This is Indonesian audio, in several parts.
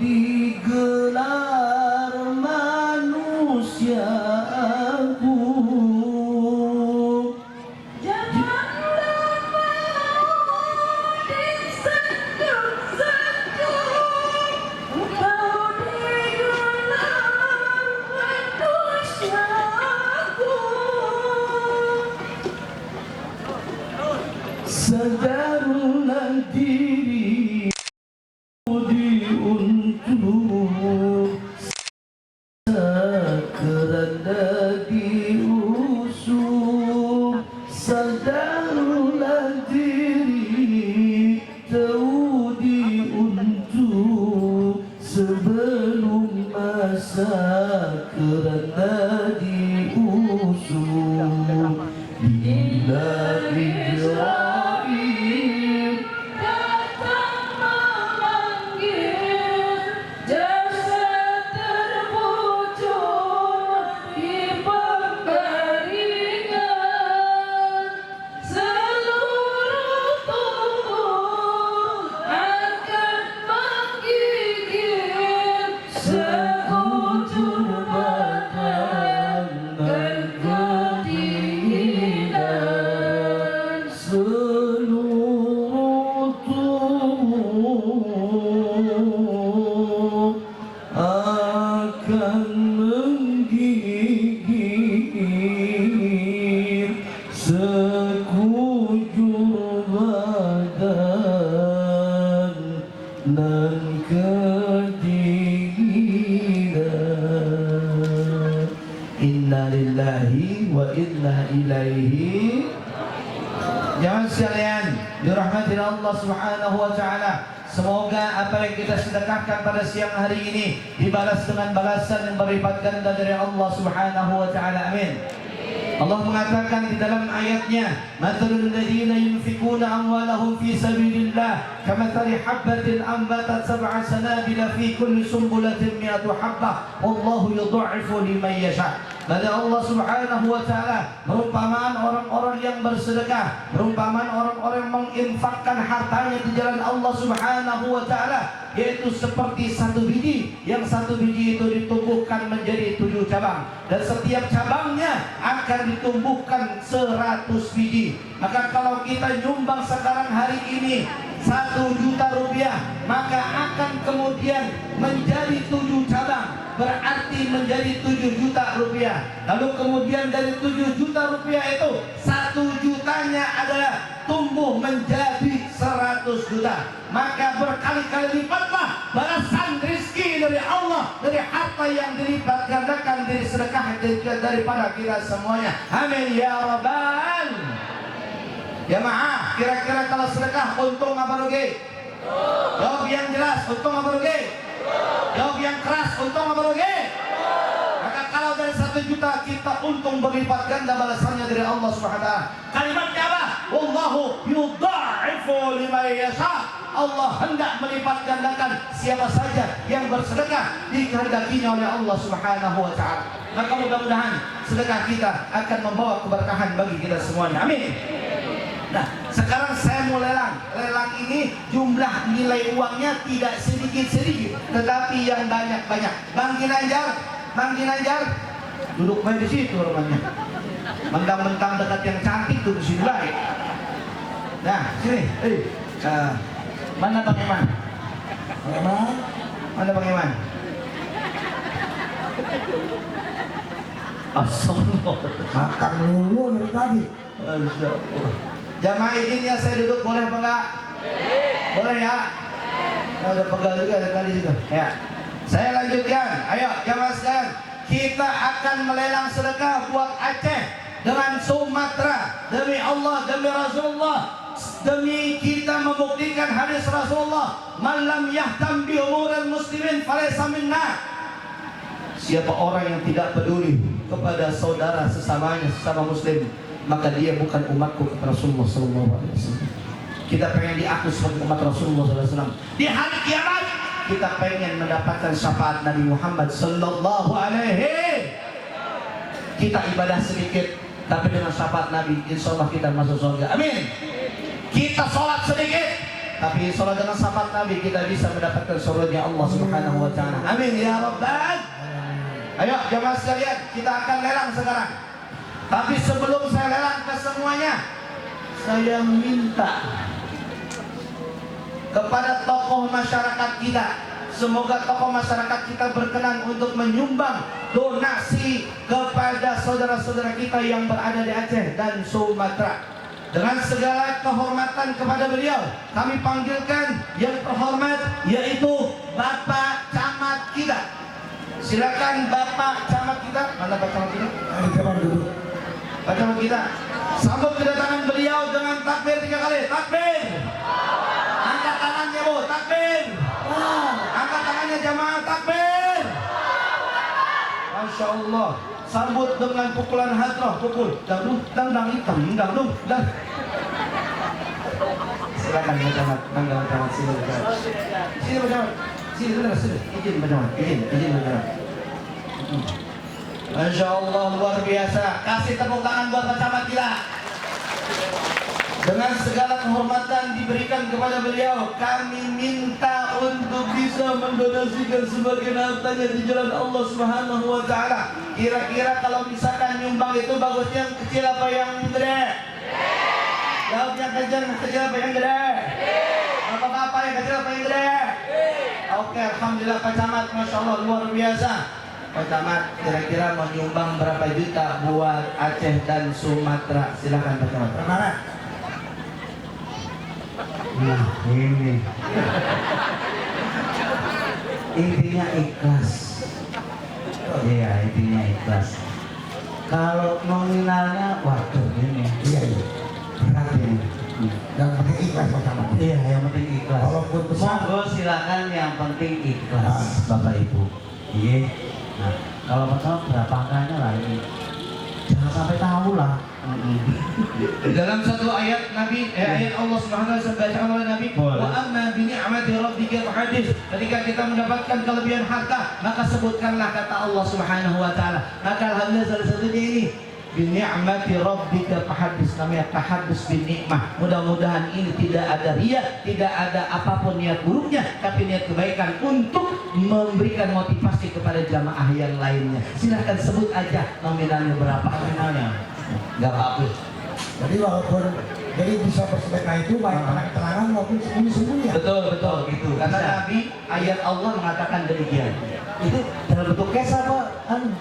digelar manusiaku, janganlah mau disentuh-sentuh, engkau digelar manusiaku. sadarlah diri diuntuk kerana diusung, sadarlah diri tahu diuntuk sebelum masa kerana diusung. Bila Ibrahim Datang memanggil, jasad terbujur di pengeringan, seluruh tubuh akan menggigil, sekujur badan dan kedinginan, seluruh tubuh akan menggigil, sekujur badan dan kedinginan. Inna lillahi wa inna ilaihi. Jangan sekalian dirahmati Allah Subhanahu wa taala. Semoga apa yang kita sedekahkan pada siang hari ini dibalas dengan balasan yang berlipat ganda dari Allah Subhanahu wa taala. Amin. Allah mengatakan di dalam ayatnya, "Matsalul ladzina yunfikuna amwalahum fi sabilillah kamathali habbatin anbatat sab'a sanabila fi kulli sumbulatin mi'atu habbah wallahu yudha'ifu liman yasha'." Pada Allah Subhanahu wa taala, perumpamaan orang-orang yang bersedekah, perumpamaan orang-orang yang menginfakkan hartanya di jalan Allah Subhanahu wa taala, yaitu seperti satu biji, yang satu biji itu ditumbuhkan menjadi 7 cabang, dan setiap cabangnya akan ditumbuhkan 100 biji. Maka kalau kita nyumbang sekarang hari ini 1 juta rupiah, maka akan kemudian menjadi 7 cabang, berarti menjadi 7 juta rupiah. Lalu kemudian dari 7 juta rupiah itu 1 jutanya adalah tumbuh menjadi 100 juta. Maka berkali-kali lipatlah balasan rezeki dari Allah, dari harta yang dilipat gandakan dari sedekah daripada kita semuanya. Amin ya rabbal. Jamaah, kira-kira kalau sedekah untung apa rugi? Jawab yang jelas, untung apa rugi? Jawab yang keras, untung apa rugi? Maka kalau dari 1 juta kita untung berlipat ganda balasannya dari Allah Subhanahu wa taala. Kalimatnya apa? Wallahu yudha'ifu liman yasha'. Allah hendak melipat gandakan siapa saja yang bersedekah dikehendakinya oleh Allah Subhanahu wa taala. Maka mudah-mudahan sedekah kita akan membawa keberkahan bagi kita semuanya. Amin. Nah, sekarang saya mau lelang. Lelang ini jumlah nilai uangnya tidak sedikit-sedikit, tetapi yang banyak-banyak. Bang Ginanjar, duduk main di situ rumahnya. Mentang-mentang dekat yang cantik tuh di sini baik. Nah, sini. Mana Bang Iman? Mana Bang Iman? Astagfirullah. Makan dulu dari tadi. Jamaah izinnya saya duduk boleh apa enggak? Boleh ya? Ya udah pegal juga dari tadi juga. Ya. Saya lanjutkan. Ayo jamaah sekalian, kita akan melelang sedekah buat Aceh dengan Sumatera. Demi Allah, demi Rasulullah, demi kita membuktikan hadis Rasulullah, "Man lam yahtam bi umuril muslimin falaysa minna." Siapa orang yang tidak peduli kepada saudara sesamanya, sesama muslim, maka dia bukan umatku, kata Rasulullah SAW. Kita pengen diaku sebagai umat Rasulullah SAW. Di hari kiamat kita pengen mendapatkan syafaat Nabi Muhammad Sallallahu Alaihi. Kita ibadah sedikit, tapi dengan syafaat Nabi, insya Allah kita masuk surga. Amin. Kita sholat sedikit, tapi sholat dengan syafaat Nabi kita bisa mendapatkan surga Allah Subhanahu wa taala. Amin ya rabbal. Ayo jemaah sekalian, kita akan lelang sekarang. Tapi sebelum saya lelang ke semuanya, saya minta kepada tokoh masyarakat kita, semoga tokoh masyarakat kita berkenan untuk menyumbang donasi kepada saudara-saudara kita yang berada di Aceh dan Sumatera. Dengan segala kehormatan kepada beliau, kami panggilkan yang terhormat yaitu Bapak Camat kita. Silakan Bapak Camat kita. Mana Bapak Camat kita? Di depan dulu. Bapak Camat kita. Sambut kedatangan beliau dengan takbir 3 kali. Takbir. Angkat tangannya Bu, takbir. Angkat tangannya jamaah, takbir. Masya Allah. Sambut dengan pukulan hadrah, pukul. Dangdung, dangdang hitam, dangdung, dang. Silakan Bapak Camat, Bapak Camat sini Bapak Camat. Sini Bapak Camat. Sini benar, sini. Izin Bapak Camat, izin Bapak Camat. Masya Allah luar biasa. Kasih tepuk tangan buat Bapak Camat kita. Dengan segala kehormatan diberikan kepada beliau, kami minta untuk bisa mendonasikan sebagian hartanya di jalan Allah Subhanahu wa taala. Kira-kira kalau misalkan nyumbang itu bagusnya yang kecil apa yang gede? Jawabnya kencang, kecil apa yang gede? Bapak-bapak yang kecil apa yang gede? Oke, alhamdulillah Pak Camat, Masya Allah luar biasa. Pak Camat kira-kira mau nyumbang berapa juta buat Aceh dan Sumatera? Silakan Pak Camat. Mana? Nah ini intinya ikhlas. Iya intinya ikhlas. Kalau nominalnya waduh ini Iya, iya. berat ini. Yang penting ikhlas Pak Camat. Iya yang penting ikhlas. Walaupun besar. Monggo silakan yang penting ikhlas Bapak Ibu. Iya. Nah kalau pertama berapa angkanya lah ini. Jangan sampai tahu lah. Dalam satu ayat Nabi, ayat Allah Subhanahu wa taala bacakan oleh Nabi, wa amma bi ni'mati rabbika fahadits. Ketika kita mendapatkan kelebihan harta, maka sebutkanlah kata Allah Subhanahu wa taala. Maka alhamdulillah salah satunya ini bi ni'mati rabbika fahadits, namanya tahadus bin nikmah. Mudah-mudahan ini tidak ada riya, tidak ada apapun niat buruknya, tapi niat kebaikan untuk memberikan motivasi kepada jamaah yang lainnya. Silahkan sebut aja nominalnya berapa nominalnya. Gak apa-apa. Jadi walaupun jadi bisa bersedekah itu baik terang-terangan maupun sembunyi-sembunyi. Betul betul gitu. Karena Nabi ayat Allah mengatakan demikian. Itu dalam bentuk cash apa?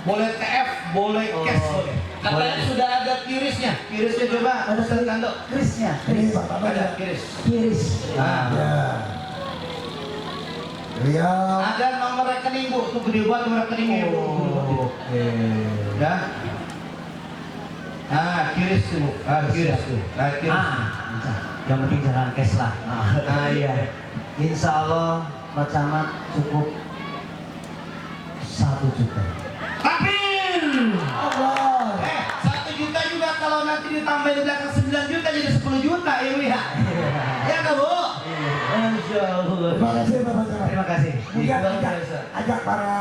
Boleh TF, boleh cash, boleh. Katanya sudah ada kirisnya. Kirisnya coba ada Kando. Krisnya. Ini Pak Camat Ada ya. kiris. Kiris. Nah, Ya. Beliau ada nomor rekening Bu, tuh gede banget nomor rekeningnya Bu. Oke. Ya. Ah, kiris tuh Bu. Ah, kiris tuh. Ah, kiris. Yang penting jangan cash lah. Ah, iya. Insya Allah Pak Camat cukup 1 juta. Takbir. Allah. 1 juta juga kalau nanti ditambahin belakang 9 juta jadi 10 juta ya Bu ya. Ya nggak Bu? Masya Allah. Terima kasih Bapak Camat. Terima kasih. Mungkin Luar biasa. ajak para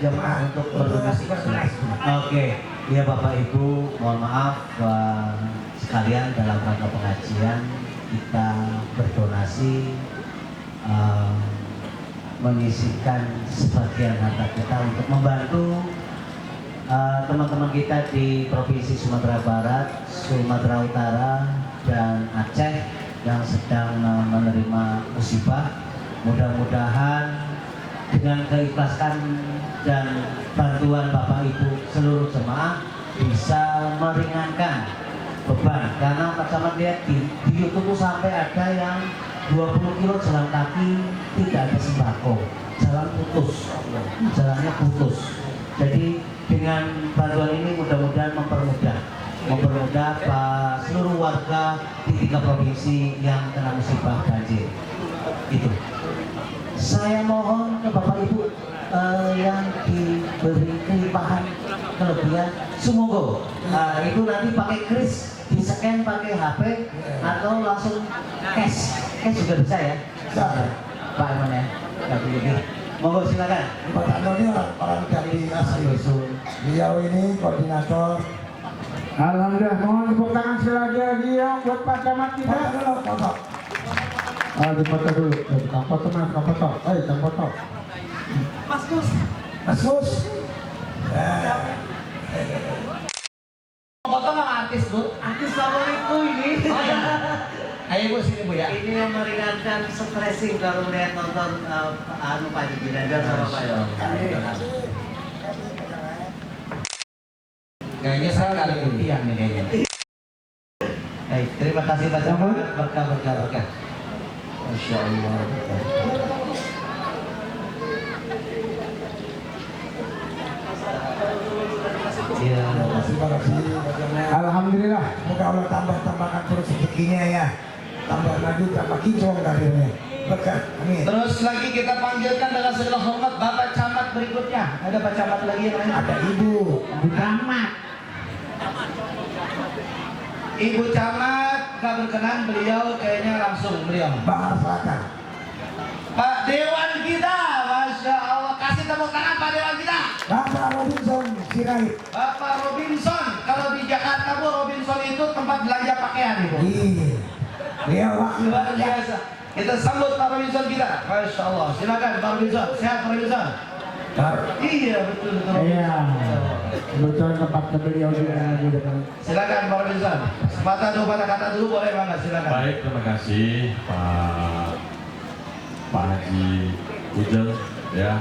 Jamaah untuk berdonasi. Oke, ya Bapak Ibu, mohon maaf sekalian dalam rangka pengajian kita berdonasi menyisihkan sebagian harta kita untuk membantu teman-teman kita di Provinsi Sumatera Barat, Sumatera Utara, dan Aceh yang sedang menerima musibah. Mudah-mudahan dengan keikhlasan dan bantuan Bapak Ibu seluruh jemaah bisa meringankan beban, karena Pak Camat lihat di YouTube sampai ada yang 20 kilo jalan kaki tidak ada sembako, jalan putus, jalannya putus. Jadi dengan bantuan ini mudah-mudahan mempermudah seluruh warga di 3 provinsi yang kena musibah banjir. Itu. Saya mohon ke Bapak Ibu yang diberi kelimpahan kelebihan, semoga itu nanti pakai kris, di-scan pakai HP atau langsung cash juga bisa ya. Bisa. Pak Iman ya, nggak boleh. Monggo silakan. Pak Camat ini orang dari asli. Beliau ini koordinator. Alhamdulillah, mohon tepuk tangan sekali lagi ya buat Pak Camat kita. Foto. Dipoto dulu. Tukang foto mana? Tukang foto. Tukang foto. Mas Gus. Foto sama artis, Bu. Artis favoritku ini. Ayo Bu sini Bu ya. Ini yang meringankan stressing kalau melihat nonton Pak Haji Ginandar sama Pak Yo. Kayaknya saya kali ketian nih kayaknya. Baik, terima kasih Pak Camat. Berkah. Masya Allah. Ya, Terima kasih. Alhamdulillah. Semoga Allah tambahkan terus rezekinya ya. Tambah maju, tambah kinclong karirnya. Berkah. Amin. Terus lagi kita panggilkan dengan segala hormat Bapak Camat berikutnya. Ada Pak Camat lagi yang lain? Ada Ibu Camat. Ibu Camat nggak berkenan, beliau kayaknya langsung beliau. Bahar Selatan. Pak Dewan kita, Masya Allah. Kasih tepuk tangan Pak Dewan kita. Bapak Robinson Sirait. Bapak Robinson. Kalau di Jakarta Bu, Robinson itu tempat belanja pakaian Ibu. Iya. Dia wakil Luar biasa. Kita sambut Pak Robinson kita. Masya Allah. Silakan Pak Robinson. Sehat Pak Robinson. Iya betul. Iya. Kebetulan tempat beliau juga di depan. Silakan Pak Robinson. Sepatah dua patah kata dulu boleh banget. Silakan. Baik, terima kasih Pak Haji Ujeng ya.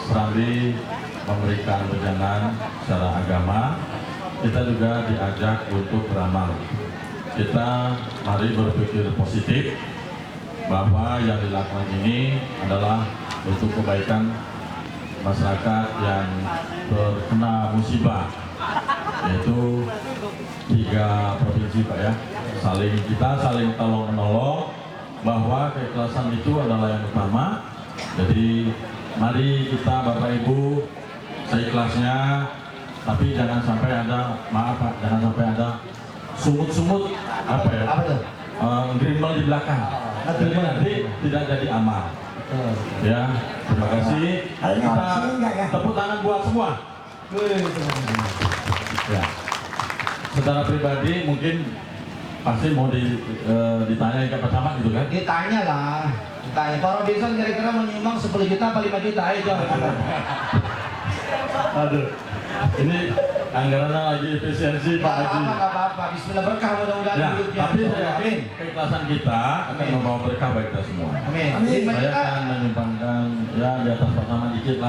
Serambi memberikan wejangan secara agama, kita juga diajak untuk beramal. Kita mari berpikir positif bahwa yang dilakukan ini adalah untuk kebaikan masyarakat yang terkena musibah, yaitu 3 provinsi Pak ya. Kita saling tolong menolong, bahwa keikhlasan itu adalah yang utama. Jadi mari kita Bapak Ibu seikhlasnya, tapi jangan sampai ada, maaf Pak, jangan sampai ada sumut-sumut apa ya? Apa tuh? Grimbal di belakang. Jadi nanti tidak jadi amal. Ya, terima kasih. Hari ini orang sini enggak ya? Tepuk tangan buat semua. Ya. Secara pribadi mungkin pasti mau ditanya ke Pak Camat gitu kan? Ditanya lah. Ditanya. Pak Robinson kira-kira mau nyumbang 10 juta apa 5 juta? Ayo jawab. Aduh, ini anggarannya lagi efisiensi Pak Haji. Nggak apa-apa. Bismillah berkah mudah-mudahan Ya, hidupnya. tapi saya yakin Amin. keikhlasan kita akan Amin. membawa berkah bagi kita semua. Amin. Amin. Lima Saya juta. akan menyumbangkan ya di atas Pak Camat dikit lah.